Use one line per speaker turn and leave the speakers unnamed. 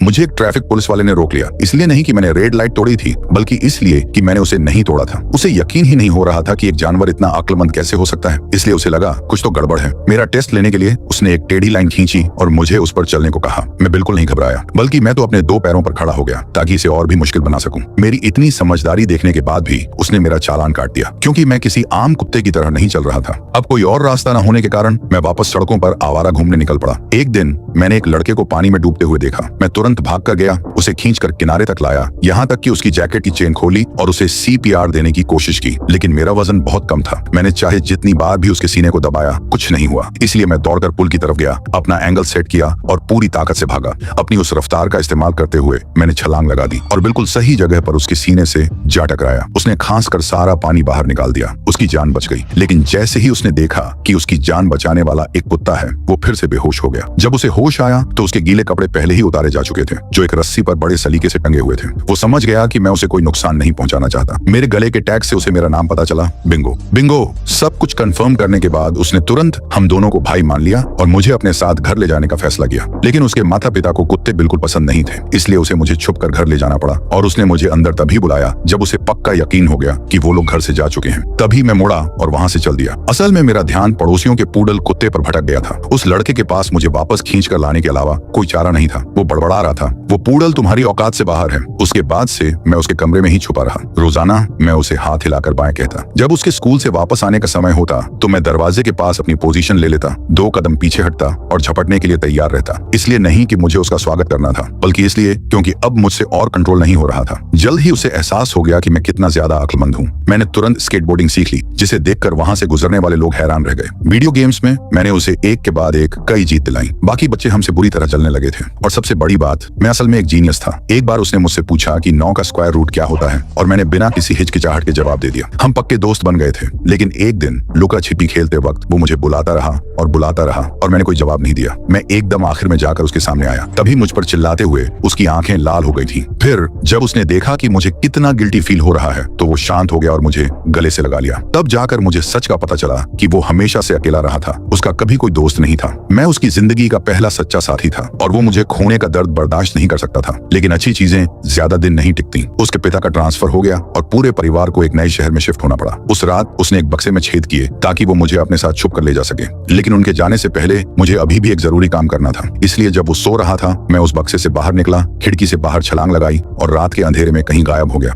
मुझे एक traffic police वाले ने रोक लिया, इसलिए नहीं कि मैंने रेड लाइट तोड़ी थी, बल्कि इसलिए कि मैंने उसे नहीं तोड़ा था। उसे यकीन ही नहीं हो रहा था कि एक जानवर इतना अक्लमंद कैसे हो सकता है, इसलिए उसे लगा कुछ तो गड़बड़ है। मेरा टेस्ट लेने के लिए उसने एक टेढ़ी लाइन खींची और मुझे उस पर चलने को कहा। मैं बिल्कुल नहीं घबराया, बल्कि मैं तो अपने 2 पैरों पर खड़ा हो गया ताकि इसे और भी मुश्किल बना सकूं। मेरी इतनी समझदारी देखने के बाद भी उसने मेरा चालान काट दिया, क्योंकि मैं किसी आम कुत्ते की तरह नहीं चल रहा था। अब कोई और रास्ता न होने के कारण मैं वापस सड़कों पर आवारा घूमने निकल पड़ा। एक दिन मैंने एक लड़के को पानी में डूबते हुए देखा। मैं तुरंत भाग कर गया, उसे खींचकर किनारे तक लाया, यहाँ तक कि उसकी जैकेट की चेन खोली और उसे CPR देने की कोशिश की, लेकिन मेरा वजन बहुत कम था। मैंने चाहे जितनी बार भी उसके सीने को दबाया, कुछ नहीं हुआ। इसलिए मैं दौड़कर पुल की तरफ गया, अपना एंगल सेट किया और पूरी ताकत से भागा। अपनी उस रफ्तार का इस्तेमाल करते हुए मैंने छलांग लगा दी और बिल्कुल सही जगह पर उसके सीने से जा टकराया। उसने खांस कर सारा पानी बाहर निकाल दिया। उसकी जान बच गई, लेकिन जैसे ही उसने देखा कि उसकी जान बचाने वाला एक कुत्ता है, वो फिर से बेहोश हो गया। जब उसे होश आया तो उसके गीले कपड़े पहले ही उतारे जा चुके थे, जो एक रस्सी पर बड़े सलीके से टंगे हुए थे। वो समझ गया कि मैं उसे कोई नुकसान नहीं पहुंचाना चाहता। मेरे गले के टैग से उसे मेरा नाम पता चला, बिंगो। बिंगो सब कुछ कंफर्म करने के बाद उसने तुरंत हम दोनों को भाई मान लिया और मुझे अपने साथ घर ले जाने का फैसला किया। लेकिन उसके माता पिता को कुत्ते बिल्कुल पसंद नहीं थे, इसलिए उसे मुझे छुप कर घर ले जाना पड़ा और उसने मुझे अंदर तभी बुलाया जब उसे पक्का यकीन हो गया कि वो लोग घर से जा चुके हैं। तभी मैं मुड़ा और वहां से चल दिया। असल में मेरा ध्यान पड़ोसियों के पूडल कुत्ते पर भटक गया था। उस लड़के के पास मुझे वापस खींच कर लाने के अलावा कोई चारा नहीं था। वो बड़बड़ा रहा था, वो पूडल तुम्हारी औकात से बाहर है। उसके बाद से मैं उसके कमरे में ही छुपा रहा। रोजाना मैं उसे हाथ हिलाकर बाएं कहता। जब उसके स्कूल से वापस आने का समय होता तो मैं दरवाजे के पास अपनी पोजीशन ले लेता, 2 कदम पीछे हटता और झपटने के लिए तैयार रहता। इसलिए नहीं कि मुझे उसका स्वागत करना था, बल्कि इसलिए क्योंकि अब मुझसे और कंट्रोल नहीं हो रहा था। जल्द ही उसे एहसास हो गया कि मैं कितना ज्यादा अक्लमंद हूँ। मैंने तुरंत स्केटबोर्डिंग सीख ली, जिसे देखकर वहां से गुजरने वाले लोग हैरान रह गए। वीडियो गेम्स में मैंने उसे एक के बाद एक कई जीत दिलाई। बाकी बच्चे हमसे बुरी तरह चलने लगे थे, और सबसे बड़ी बात, मैं असल में एक जीनियस था। एक बार उसने मुझसे पूछा कि 9 का स्क्वायर रूट क्या होता है, और मैंने बिना किसी हिचकिचाहट के जवाब दे दिया। हम पक्के दोस्त बन गए थे। लेकिन एक दिन लुका छिपी खेलते वक्त वो मुझे बुलाता रहा और मैंने कोई जवाब नहीं दिया। मैं एकदम आखिर में जाकर उसके सामने आया। तभी मुझ पर चिल्लाते हुए उसकी आंखें लाल हो गई थी। फिर जब उसने देखा कि मुझे कितना गिल्टी फील हो रहा है, तो वो शांत हो गया और मुझे गले से लगा लिया। तब जाकर मुझे सच का पता चला कि वो हमेशा से अकेला रहा था। उसका कभी कोई दोस्त नहीं था। मैं उसकी जिंदगी का पहला सच्चा साथी था, और वो मुझे खोने का दर्द बर्दाश्त नहीं कर सकता था। लेकिन अच्छी चीजें ज्यादा दिन नहीं टिकती। उसके पिता का ट्रांसफर हो गया और पूरे परिवार को एक नए शहर में शिफ्ट होना पड़ा। उस रात उसने एक बक्से में छेद किए ताकि वो मुझे अपने साथ छुप कर ले जा सके। लेकिन उनके जाने से पहले मुझे अभी भी एक जरूरी काम करना था। इसलिए जब वो सो रहा था, मैं उस बक्से से बाहर निकला, खिड़की से बाहर छलांग लगाई और रात के अंधेरे में कहीं गायब हो गया।